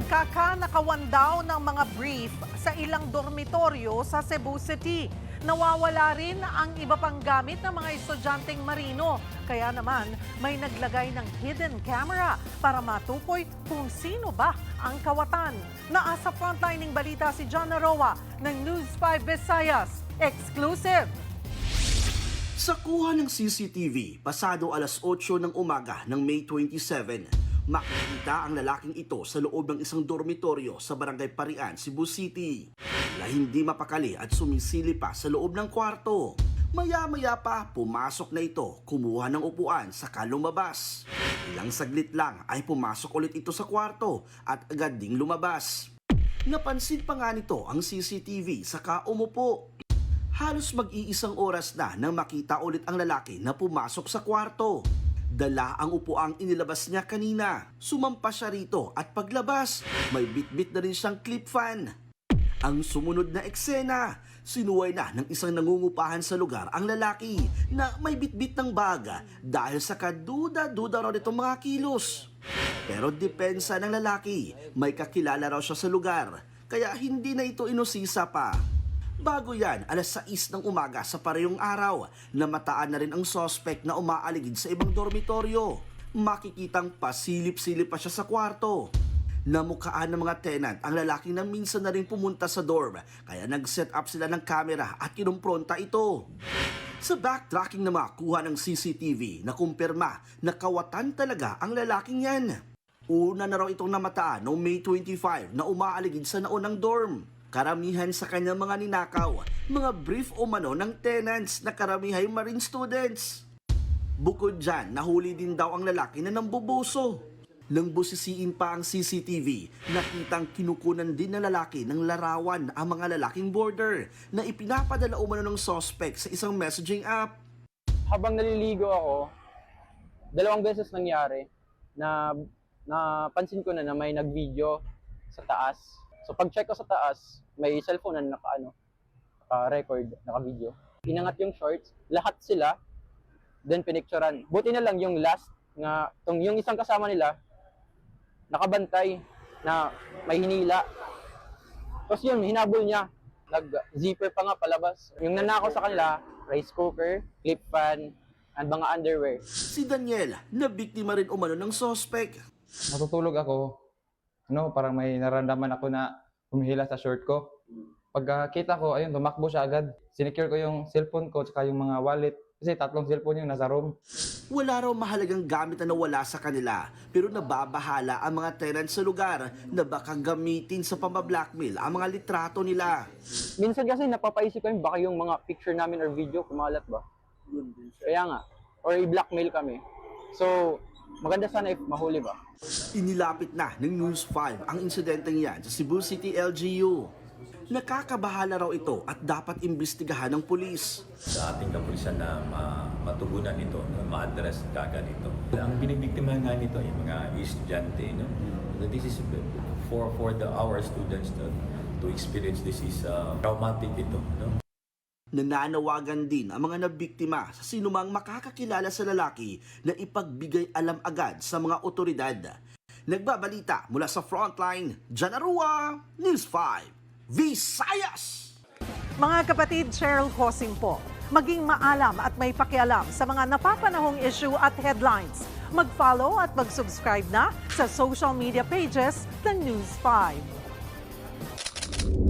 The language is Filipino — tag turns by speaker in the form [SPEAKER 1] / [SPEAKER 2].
[SPEAKER 1] Nagkakanakawan daw ng mga brief sa ilang dormitoryo sa Cebu City. Nawawala rin ang iba pang gamit ng mga estudyanteng marino. Kaya naman may naglagay ng hidden camera para matukoy kung sino ba ang kawatan. Naasa frontlining balita si John Naroa ng News 5 Visayas. Exclusive!
[SPEAKER 2] Sa kuha ng CCTV, pasado alas 8 ng umaga ng May 27, makikita ang lalaking ito sa loob ng isang dormitoryo sa Barangay Parian, Cebu City. Na hindi mapakali at sumisili pa sa loob ng kwarto. Maya-maya pa, pumasok na ito, kumuha ng upuan, saka lumabas. Ilang saglit lang ay pumasok ulit ito sa kwarto at agad ding lumabas. Napansin pa nga nito ang CCTV saka umupo. Halos mag-iisang oras na nang makita ulit ang lalaki na pumasok sa kwarto. Dala ang upuang inilabas niya kanina. Sumampas siya rito at paglabas, may bitbit na rin siyang clip fan. Ang sumunod na eksena, sinuway na ng isang nangungupahan sa lugar ang lalaki na may bitbit ng baga dahil sa kaduda-duda raw nitong mga kilos. Pero depensa ng lalaki, may kakilala raw siya sa lugar, kaya hindi na ito inusisa pa. Bago yan, alas 6 ng umaga sa parehong araw, namataan na rin ang suspect na umaaligid sa ibang dormitoryo. Makikitang pasilip-silip pa siya sa kwarto. Namukhaan ng mga tenant ang lalaki na minsan na rin pumunta sa dorm, kaya nag-set up sila ng kamera at kinumpronta ito. Sa backtracking na makuha ng CCTV, nakumpirma na kawatan talaga ang lalaking yan. Una na raw itong namataan noong May 25 na umaaligid sa naunang dorm. Karamihan sa kanyang mga ninakaw, mga brief o mano ng tenants na karamihay marine students. Bukod dyan, nahuli din daw ang lalaki na nambubuso. Nang busisiin pa ang CCTV, nakitang kinukunan din ng lalaki ng larawan ang mga lalaking border na ipinapadala umano ng suspect sa isang messaging app.
[SPEAKER 3] Habang naliligo ako, 2 beses nangyari na napansin ko na may nag-video sa taas. So pag-check ko sa taas, may cellphone na naka-record, naka-video. Inangat yung shorts, lahat sila, then pinicturean. Buti na lang yung last nga, yung isang kasama nila, nakabantay na may hinila. Tapos yun, hinabol niya. Nag-zipper pa nga palabas. Yung nanakaw sa kanila, rice cooker, clip fan, and mga underwear.
[SPEAKER 2] Si Daniel, na biktima rin umano ng suspect.
[SPEAKER 4] Matutulog ako, parang may naramdaman ako na humihila sa short ko. Pagkakita ko, ayun, tumakbo siya agad. Sinecure ko yung cellphone ko, tsaka yung mga wallet. Kasi 3 cellphone yung nasa room.
[SPEAKER 2] Wala raw mahalagang gamit na nawala sa kanila, pero nababahala ang mga tenant sa lugar na baka gamitin sa pambablackmail ang mga litrato nila.
[SPEAKER 3] Minsan kasi napapaisip kami, baka yung mga picture namin or video kumalat ba? Kaya nga, or i-blackmail kami. So, maganda sana if mahuli ba?
[SPEAKER 2] Inilapit na ng News 5 ang insidenteng yan sa Cebu City LGU. Nakakabahala raw ito at dapat imbestigahan ng pulis.
[SPEAKER 5] Sa ating kapulisan na matugunan ito, ma-address kagad ito. Ang binibiktimahan nga nito yung mga estudyante. This is for our students to experience this is traumatic ito.
[SPEAKER 2] Nananawagan din ang mga nabiktima sa sinumang makakakilala sa lalaki na ipagbigay alam agad sa mga otoridad. Nagbabalita mula sa Frontline, John Naroa, News 5. Visayas!
[SPEAKER 1] Mga kapatid, Cheryl Hosing po. Maging maalam at may pakialam sa mga napapanahong issue at headlines. Mag-follow at mag-subscribe na sa social media pages ng News 5.